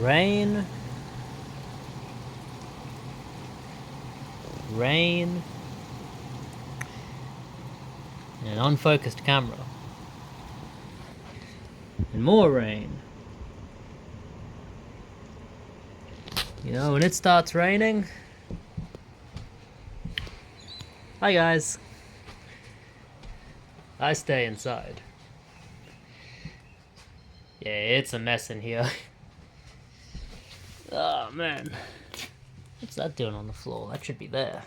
Rain. Rain. And an unfocused camera. And more rain. You know, when it starts raining... Hi guys. I stay inside. Yeah, it's a mess in here. Oh man. What's that doing on the floor? That should be there.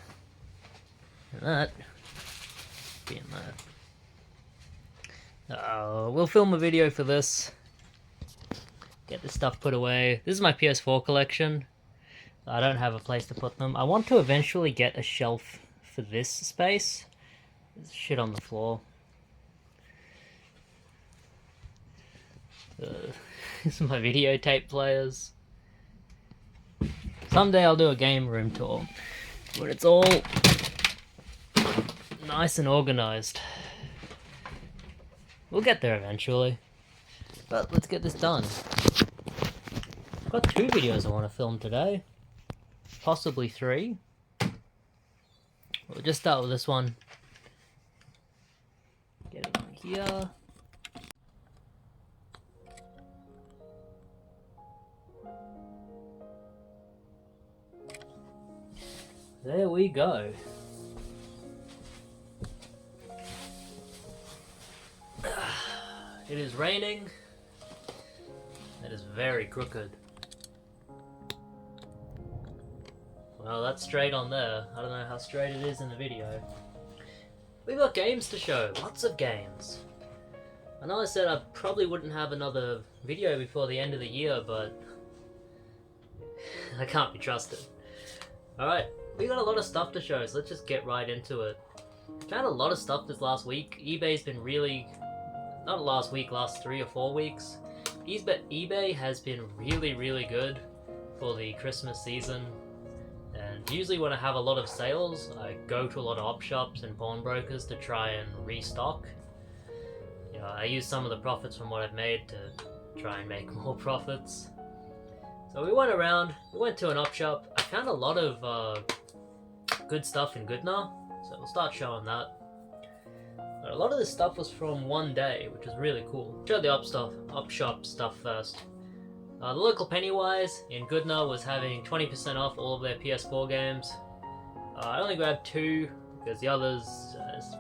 And that be in there. We'll film a video for this. Get this stuff put away. This is my PS4 collection. I don't have a place to put them. I want to eventually get a shelf for this space. There's shit on the floor. These are my videotape players. Someday I'll do a game room tour, but it's all nice and organized. We'll get there eventually, but let's get this done. I've got 2 videos I want to film today, possibly 3. We'll just start with this one. Get it on here. There we go. It is raining. It is very crooked. Well, that's straight on there. I don't know how straight it is in the video. We've got games to show. Lots of games. I know I said I probably wouldn't have another video before the end of the year, but I can't be trusted. Alright. We got a lot of stuff to show, so let's just get right into it. Found a lot of stuff this last week. eBay's been really... not last week, last 3 or 4 weeks. eBay has been really good for the Christmas season. And usually when I have a lot of sales, I go to a lot of op shops and pawnbrokers to try and restock. You know, I use some of the profits from what I've made to try and make more profits. So we went around, we went to an op shop. I found a lot of good stuff in Goodna, so we'll start showing that. But a lot of this stuff was from one day, which is really cool. Show the op shop stuff first. The local Pennywise in Goodna was having 20% off all of their PS4 games. I only grabbed 2 because the others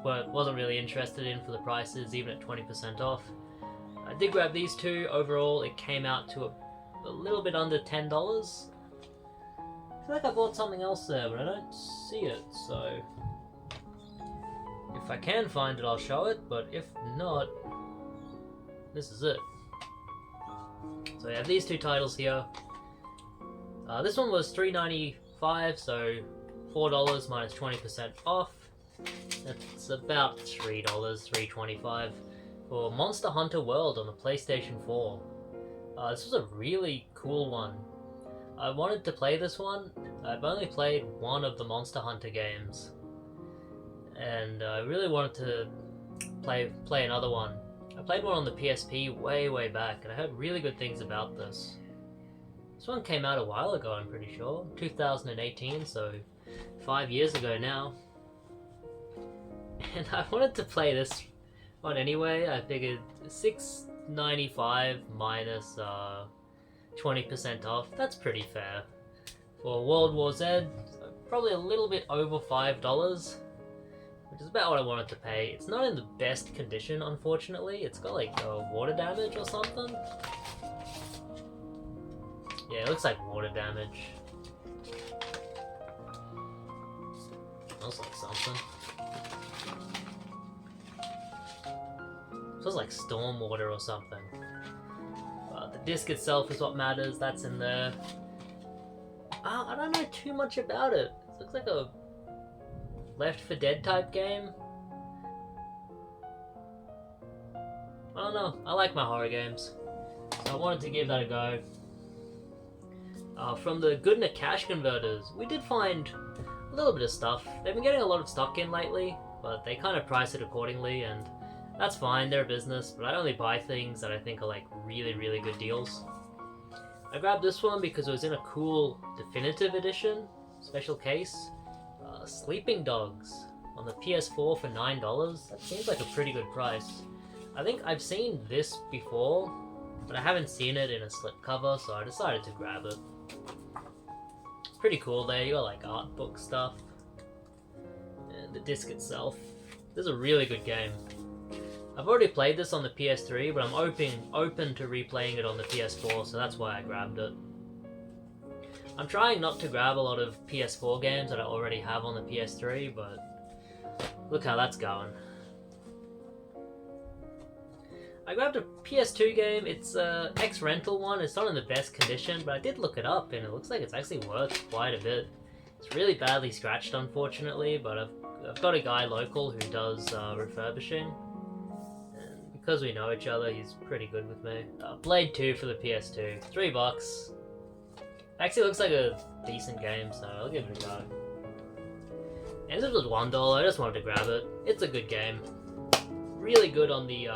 wasn't really interested in for the prices, even at 20% off. I did grab these 2. Overall, it came out to a little bit under $10. I feel like I bought something else there, but I don't see it, so... if I can find it, I'll show it, but if not, this is it. So we have these 2 titles here. This one was $3.95, so $4 minus 20% off. That's about $3, $3.25 for Monster Hunter World on the PlayStation 4. This was a really cool one. I wanted to play this one. I've only played one of the Monster Hunter games, and I really wanted to play another one. I played one on the PSP way back, and I heard really good things about this. This one came out a while ago, I'm pretty sure. 2018, so 5 years ago now. And I wanted to play this one anyway. I figured $6.95 minus 20% off. That's pretty fair. For World War Z, probably a little bit over $5, which is about what I wanted to pay. It's not in the best condition, unfortunately. It's got like water damage or something. Yeah, it looks like water damage. Smells like something. Smells like storm water or something. The disc itself is what matters. That's in there. I don't know too much about it. It looks like a Left 4 Dead type game. I don't know. I like my horror games, so I wanted to give that a go. From the Goodna Cash Converters, we did find a little bit of stuff. They've been getting a lot of stock in lately, but they kind of price it accordingly, and that's fine. They're a business, but I only buy things that I think are like really good deals. I grabbed this one because it was in a cool definitive edition, special case. Sleeping Dogs on the PS4 for $9. That seems like a pretty good price. I think I've seen this before, but I haven't seen it in a slipcover, so I decided to grab it. Pretty cool there, you got like art book stuff. And the disc itself. This is a really good game. I've already played this on the PS3, but I'm open to replaying it on the PS4, so that's why I grabbed it. I'm trying not to grab a lot of PS4 games that I already have on the PS3, but look how that's going. I grabbed a PS2 game. It's an ex-rental one. It's not in the best condition, but I did look it up, and it looks like it's actually worth quite a bit. It's really badly scratched, unfortunately, but I've got a guy local who does refurbishing, and because we know each other, he's pretty good with me. Blade 2 for the PS2, $3. Actually looks like a decent game, so I'll give it a go. And this was $1, I just wanted to grab it. It's a good game. Really good on the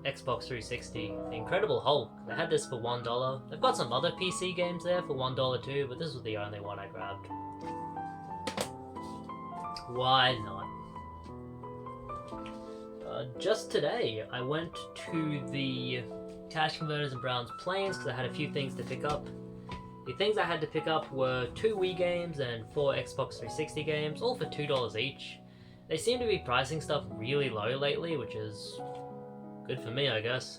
Xbox 360. The Incredible Hulk, they had this for $1. They've got some other PC games there for $1 too, but this was the only one I grabbed. Why not? Just today, I went to the Cash Converters and Browns Plains because I had a few things to pick up. The things I had to pick up were 2 Wii games and 4 Xbox 360 games, all for $2 each. They seem to be pricing stuff really low lately, which is good for me, I guess.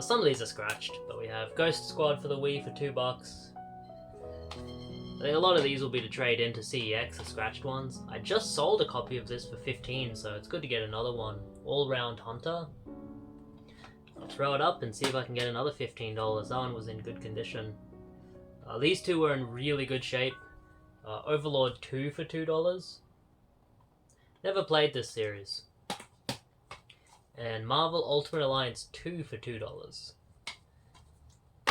Some of these are scratched, but we have Ghost Squad for the Wii for $2. I think a lot of these will be to trade into CEX, the scratched ones. I just sold a copy of this for $15, so it's good to get another one. All Round Hunter. I'll throw it up and see if I can get another $15. That one was in good condition. These two were in really good shape. Overlord 2 for $2. Never played this series. And Marvel Ultimate Alliance 2 for $2.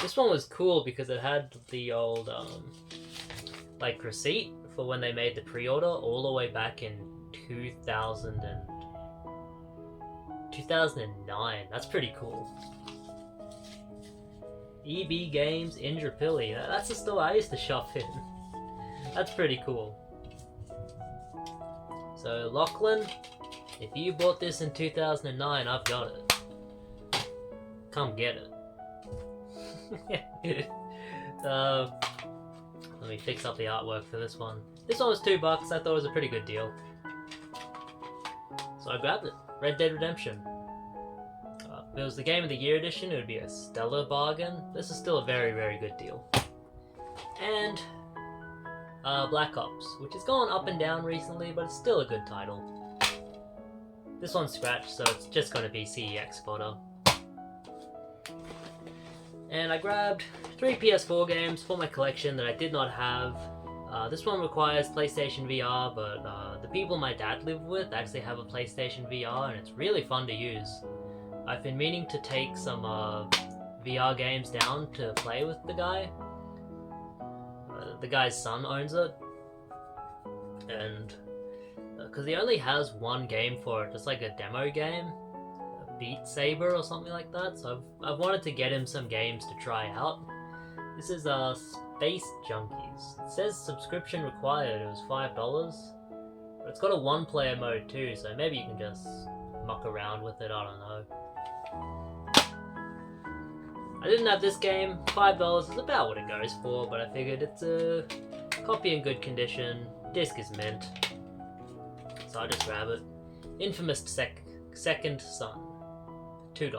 This one was cool because it had the old like receipt for when they made the pre-order all the way back in 2009. That's pretty cool. EB Games Indrapilli. That's the store I used to shop in. That's pretty cool. So Lachlan, if you bought this in 2009, I've got it. Come get it. Let me fix up the artwork for this one. This one was $2. I thought it was a pretty good deal. So I grabbed it. Red Dead Redemption. If it was the Game of the Year edition, it would be a stellar bargain. This is still a very, very good deal. And Black Ops, which has gone up and down recently, but it's still a good title. This one's scratched, so it's just going to be CEX fodder. And I grabbed 3 PS4 games for my collection that I did not have. This one requires PlayStation VR, but the people my dad lived with actually have a PlayStation VR, and it's really fun to use. I've been meaning to take some VR games down to play with the guy. The guy's son owns it, and because he only has one game for it, just like a demo game, Beat Saber or something like that. So I've wanted to get him some games to try out. This is Space Junkies. It says subscription required. It was $5, but it's got a 1-player mode too, so maybe you can just muck around with it. I don't know. I didn't have this game. $5 is about what it goes for, but I figured it's a copy in good condition. Disc is mint, so I just grab it. Infamous Second Son, $2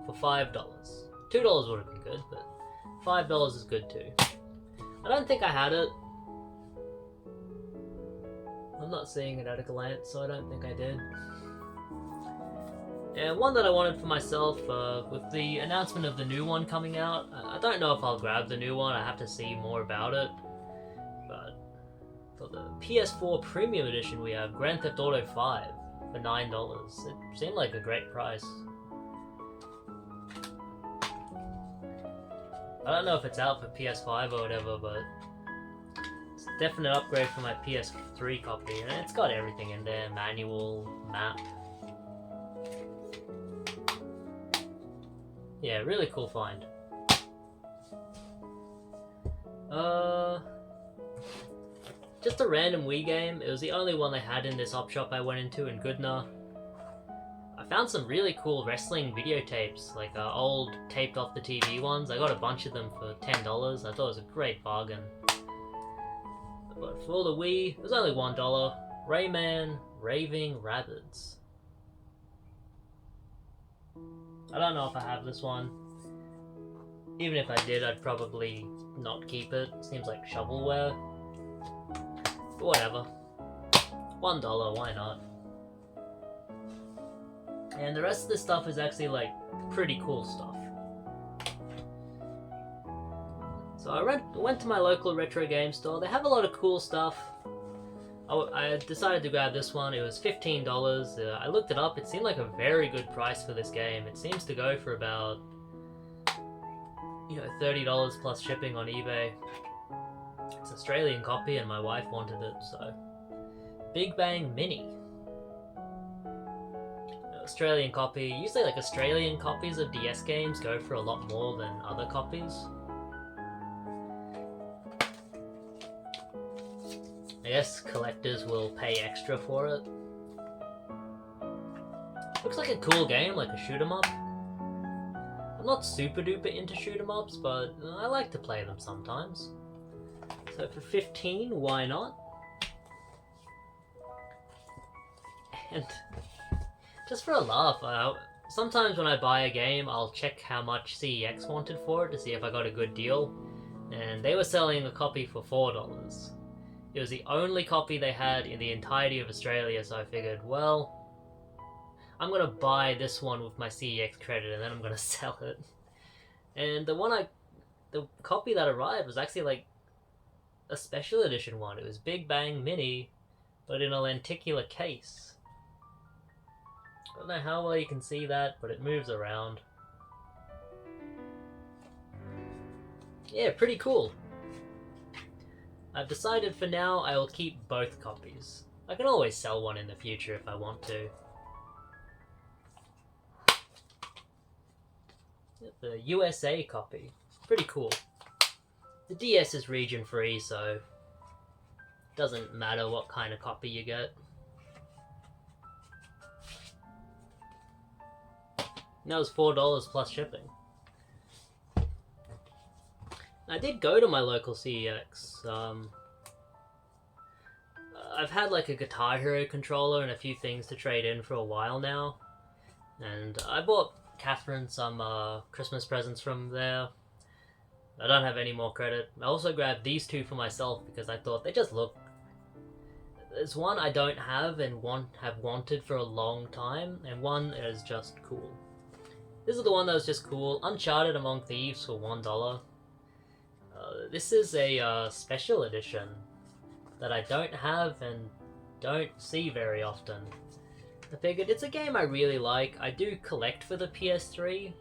for $5. $2 would have been good, but $5 is good too. I don't think I had it. I'm not seeing it at a glance, so I don't think I did. And one that I wanted for myself, with the announcement of the new one coming out, I don't know if I'll grab the new one, I have to see more about it. But for the PS4 Premium Edition we have Grand Theft Auto 5 for $9. It seemed like a great price. I don't know if it's out for PS5 or whatever, but it's a definite upgrade from my PS3 copy, and it's got everything in there, manual, map. Yeah, really cool find. Just a random Wii game. It was the only one they had in this op shop I went into in Goodna. I found some really cool wrestling videotapes, like old taped off the TV ones. I got a bunch of them for $10. I thought it was a great bargain. But for the Wii, it was only $1. Rayman Raving Rabbids. I don't know if I have this one. Even if I did, I'd probably not keep it. Seems like shovelware. But whatever. $1, why not? And the rest of this stuff is actually like pretty cool stuff. So I went to my local retro game store. They have a lot of cool stuff. I decided to grab this one. It was $15. I looked it up. It seemed like a very good price for this game. It seems to go for about, $30 plus shipping on eBay. It's an Australian copy and my wife wanted it, so. Big Bang Mini. Australian copy. Usually like Australian copies of DS games go for a lot more than other copies. I guess collectors will pay extra for it. Looks like a cool game, like a shoot 'em up. I'm not super duper into shoot 'em ups, but I like to play them sometimes. So for 15, why not? And just for a laugh, sometimes when I buy a game, I'll check how much CEX wanted for it to see if I got a good deal. And they were selling a copy for $4. It was the only copy they had in the entirety of Australia, so I figured, well, I'm gonna buy this one with my CEX credit and then I'm gonna sell it. And the copy that arrived was actually like a special edition one. It was Big Bang Mini, but in a lenticular case. I don't know how well you can see that, but it moves around. Yeah, pretty cool. I've decided for now I will keep both copies. I can always sell one in the future if I want to. The USA copy. Pretty cool. The DS is region free, so it doesn't matter what kind of copy you get. And that was $4 plus shipping. I did go to my local CEX. I've had like a Guitar Hero controller and a few things to trade in for a while now. And I bought Catherine some Christmas presents from there. I don't have any more credit. I also grabbed these two for myself because I thought they just look... There's one I don't have and one have wanted for a long time, and one is just cool. This is the one that was just cool. Uncharted Among Thieves for $1. This is a special edition that I don't have and don't see very often. I figured it's a game I really like. I do collect for the PS3.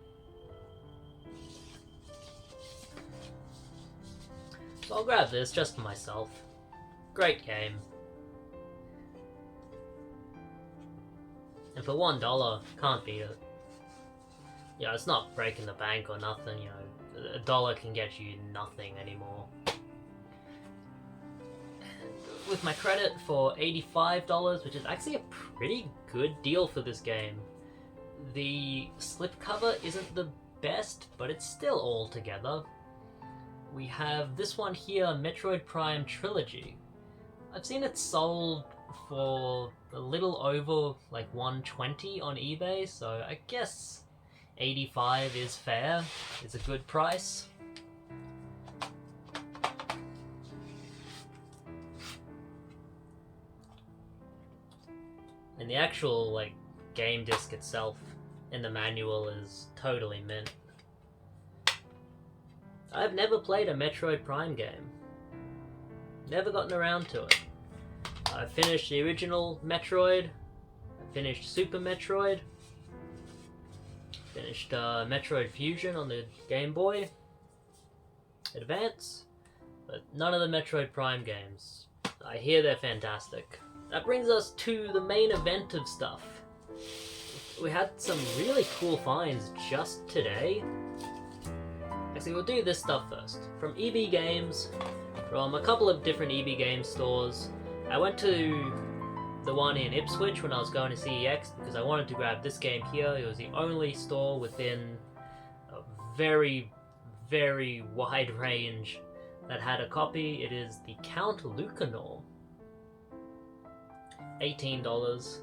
So I'll grab this just for myself. Great game. And for $1, can't beat it. Yeah, it's not breaking the bank or nothing, $1 can get you nothing anymore. With my credit for $85, which is actually a pretty good deal for this game. The slipcover isn't the best, but it's still all together. We have this one here, Metroid Prime Trilogy. I've seen it sold for a little over like $120 on eBay, so I guess $85 is fair. It's a good price. And the actual like game disc itself in the manual is totally mint. I've never played a Metroid Prime game. Never gotten around to it. I finished the original Metroid. I finished Super Metroid. Finished Metroid Fusion on the Game Boy Advance. But none of the Metroid Prime games. I hear they're fantastic. That brings us to the main event of stuff. We had some really cool finds just today. Actually, we'll do this stuff first. From EB Games, from a couple of different EB Games stores, I went to the one in Ipswich when I was going to CEX because I wanted to grab this game here. It was the only store within a very, very wide range that had a copy. It is the Count Lucanor. $18.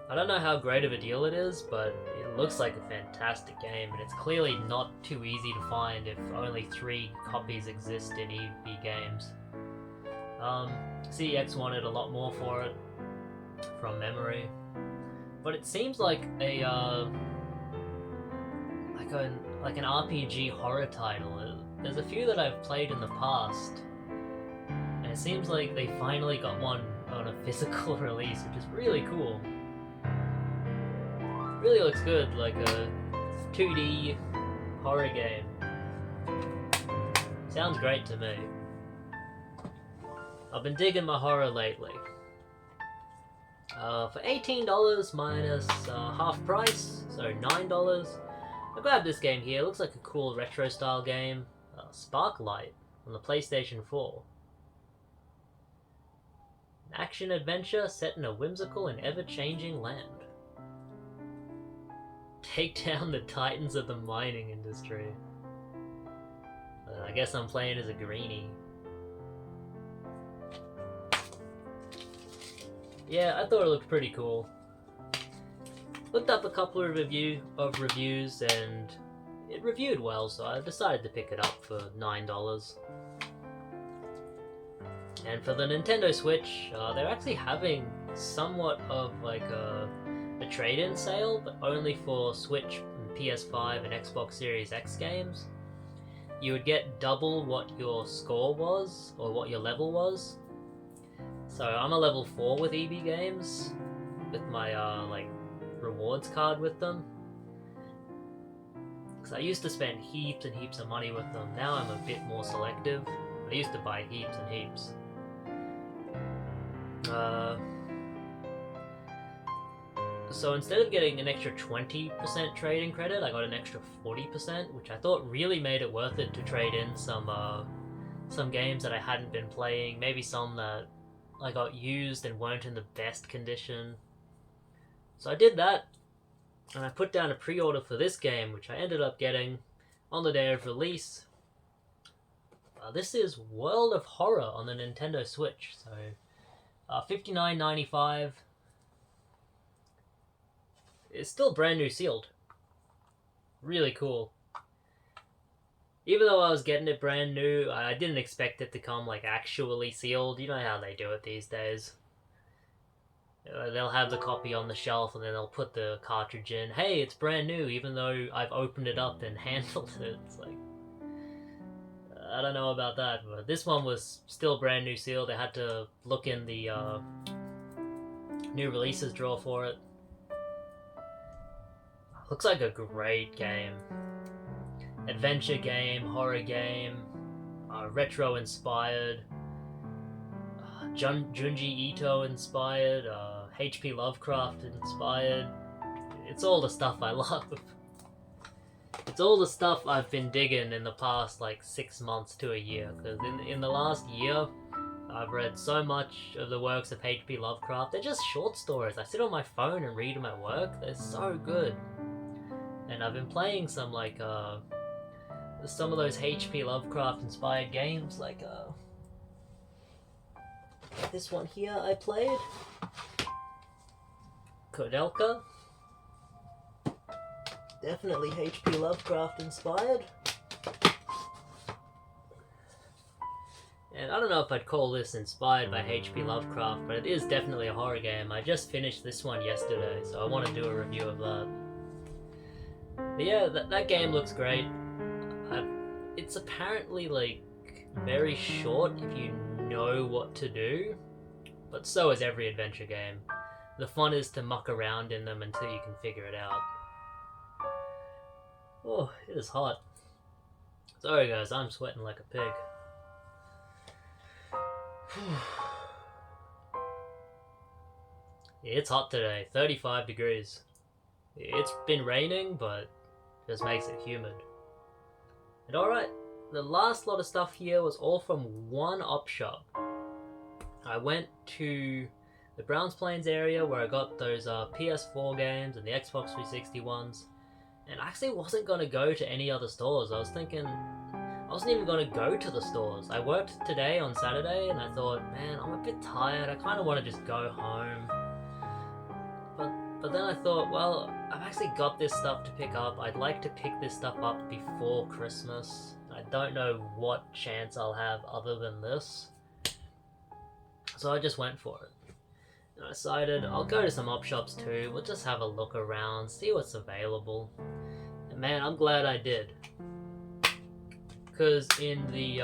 I don't know how great of a deal it is, but it looks like a fantastic game, and it's clearly not too easy to find if only 3 copies exist in EB Games. CEX wanted a lot more for it, from memory, but it seems like a like an RPG horror title. There's a few that I've played in the past, and it seems like they finally got one on a physical release, which is really cool. Really looks good, like a 2D horror game. Sounds great to me. I've been digging my horror lately. For $18 minus half price, so $9, I grabbed this game here. It looks like a cool retro style game. Sparklight on the PlayStation 4. An action adventure set in a whimsical and ever-changing land. Take down the titans of the mining industry. I guess I'm playing as a greenie. Yeah, I thought it looked pretty cool. Looked up a couple of reviews and it reviewed well, so I decided to pick it up for $9. And for the Nintendo Switch, they're actually having somewhat of like a trade-in sale, but only for Switch, and PS5, and Xbox Series X games. You would get double what your score was, or what your level was. So I'm a level 4 with EB Games, with my like rewards card with them. Because I used to spend heaps and heaps of money with them. Now I'm a bit more selective. I used to buy heaps and heaps. So instead of getting an extra 20% trading credit, I got an extra 40%, which I thought really made it worth it to trade in some games that I hadn't been playing, maybe some that I got used and weren't in the best condition. So I did that, and I put down a pre-order for this game, which I ended up getting on the day of release. This is World of Horror on the Nintendo Switch, so $59.95. It's still brand new sealed. Really cool. Even though I was getting it brand new, I didn't expect it to come like actually sealed. You know how they do it these days. They'll have the copy on the shelf and then they'll put the cartridge in. Hey, it's brand new, even though I've opened it up and handled it. It's like, I don't know about that, but this one was still brand new sealed. I had to look in the new releases drawer for it. Looks like a great game. Adventure game, horror game, retro inspired, Junji Ito inspired, H.P. Lovecraft inspired. It's all the stuff I love. It's all the stuff I've been digging in the past like 6 months to a year, because in the last year I've read so much of the works of H.P. Lovecraft. They're just short stories. I sit on my phone and read them at work. They're so good. And I've been playing some like some of those H.P. Lovecraft inspired games, like this one here I played, Kodelka. Definitely H.P. Lovecraft inspired. And I don't know if I'd call this inspired by H.P. Lovecraft, but it is definitely a horror game. I just finished this one yesterday, so I want to do a review of that. But yeah, that game looks great. It's apparently like very short if you know what to do, but so is every adventure game. The fun is to muck around in them until you can figure it out. Oh, it is hot. Sorry guys, I'm sweating like a pig. It's hot today, 35 degrees. It's been raining, but just makes it humid. And alright, the last lot of stuff here was all from one op shop. I went to the Browns Plains area where I got those PS4 games and the Xbox 360 ones. And I actually wasn't going to go to any other stores. I was thinking I wasn't even going to go to the stores. I worked today on Saturday and I thought, man, I'm a bit tired. I kind of want to just go home. But then I thought, well, I've actually got this stuff to pick up. I'd like to pick this stuff up before Christmas. I don't know what chance I'll have other than this. So I just went for it. And I decided I'll go to some op shops too. We'll just have a look around, see what's available. And man, I'm glad I did. Because in the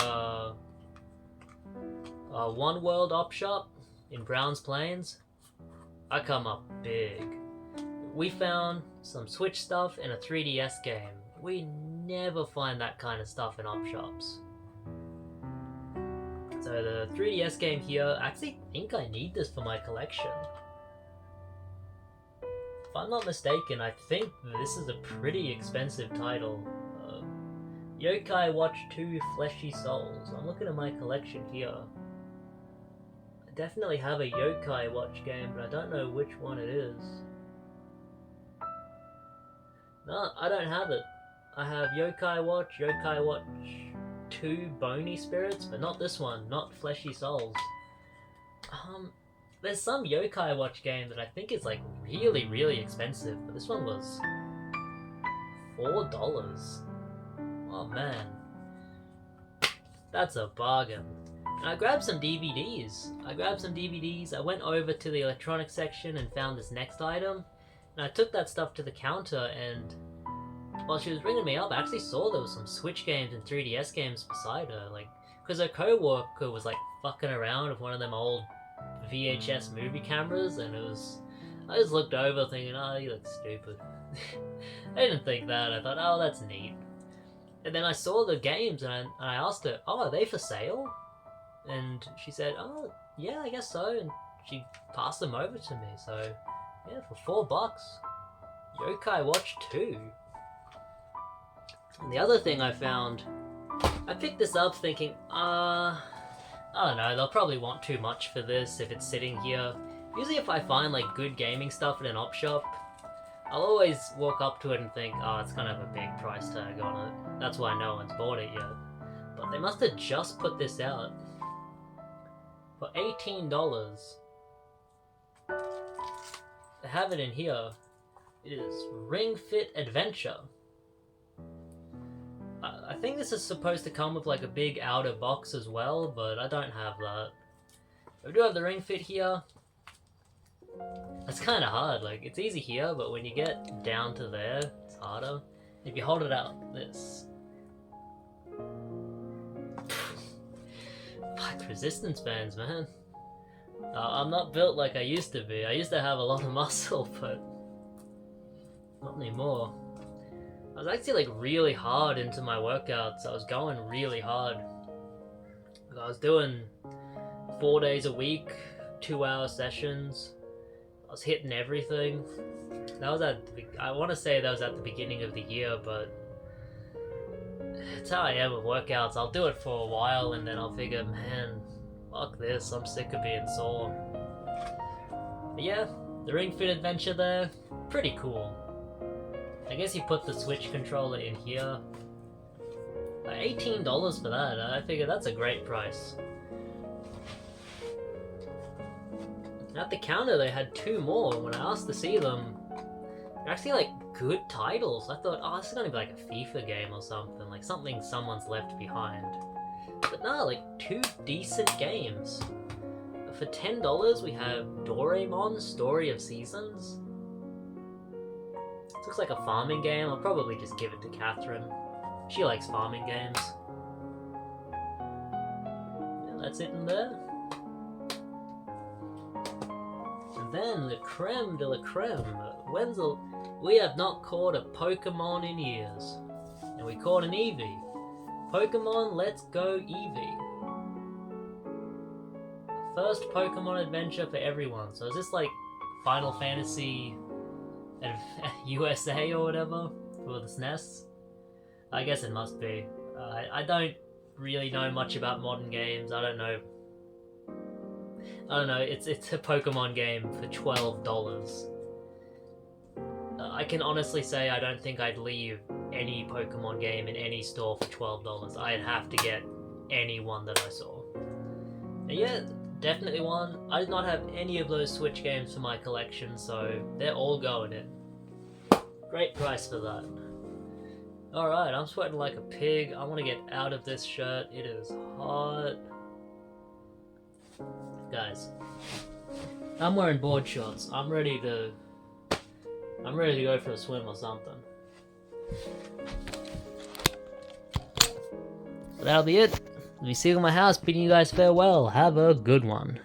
One World op shop in Browns Plains, I come up big. We found some Switch stuff and a 3DS game. We never find that kind of stuff in op shops. So the 3DS game here, I actually think I need this for my collection. If I'm not mistaken, I think this is a pretty expensive title. Yokai Watch 2 Fleshy Souls. I'm looking at my collection here. I definitely have a Yokai Watch game, but I don't know which one it is. No, I don't have it. I have Yokai Watch 2 Bony Spirits, but not this one, not Fleshy Souls. There's some Yokai Watch game that I think is like really, really expensive, but this one was $4. Oh man, that's a bargain. And I grabbed some DVDs. I went over to the electronics section and found this next item. And I took that stuff to the counter, and while she was ringing me up, I actually saw there was some Switch games and 3DS games beside her. Like, because her co-worker was like fucking around with one of them old VHS movie cameras, and I just looked over thinking, oh, you look stupid. I didn't think that. I thought, oh, that's neat. And then I saw the games, and I asked her, oh, are they for sale? And she said, oh, yeah, I guess so. And she passed them over to me, so yeah, for $4. Yokai Watch 2. And the other thing I found, I picked this up thinking, I don't know, they'll probably want too much for this if it's sitting here. Usually if I find like good gaming stuff at an op shop, I'll always walk up to it and think, oh, it's gonna have a big price tag on it. That's why no one's bought it yet. But they must have just put this out for $18. They have it in here. It is Ring Fit Adventure. I think this is supposed to come with like a big outer box as well, but I don't have that. We do have the Ring Fit here. It's kind of hard, like it's easy here, but when you get down to there, it's harder. If you hold it out, this. Fuck, resistance bands, man. I'm not built like I used to be. I used to have a lot of muscle, but not anymore. I was actually like really hard into my workouts. I was going really hard. I was doing 4 days a week, 2-hour sessions. I was hitting everything. That was I want to say that was at the beginning of the year, but it's how I am with workouts. I'll do it for a while and then I'll figure, man, fuck this, I'm sick of being sore. But yeah, the Ring Fit Adventure there, pretty cool. I guess you put the Switch controller in here. $18 for that, I figure that's a great price. At the counter they had 2 more. When I asked to see them, they're actually like good titles. I thought, oh, this is gonna be like a FIFA game or something, like something someone's left behind. But no, like 2 decent games. For $10 we have Doraemon Story of Seasons. This looks like a farming game. I'll probably just give it to Catherine. She likes farming games. Yeah, that's it in there. And then the creme de la creme. We have not caught a Pokemon in years. And we caught an Eevee. Pokemon Let's Go Eevee. First Pokemon adventure for everyone. So is this like Final Fantasy USA or whatever for the SNES? I guess it must be. I don't really know much about modern games. I don't know. It's a Pokemon game for $12. I can honestly say I don't think I'd leave any Pokemon game in any store for $12. I'd have to get any one that I saw. And yeah, definitely one. I did not have any of those Switch games for my collection, so they're all going in. Great price for that. Alright, I'm sweating like a pig. I want to get out of this shirt. It is hot. Guys, I'm wearing board shorts. I'm ready to go for a swim or something. So that'll be it. Let me see you in my house, bidding you guys farewell. Have a good one.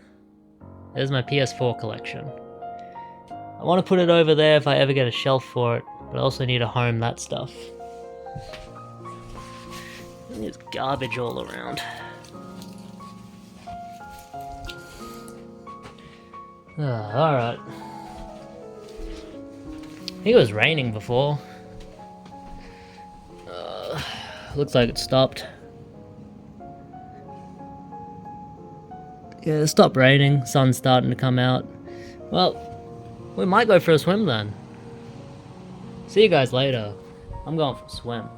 There's my PS4 collection. I want to put it over there if I ever get a shelf for it, but I also need to home that stuff. There's garbage all around. Alright. I think it was raining before. Looks like it stopped. Yeah, it stopped raining. Sun's starting to come out. Well, we might go for a swim then. See you guys later. I'm going for a swim.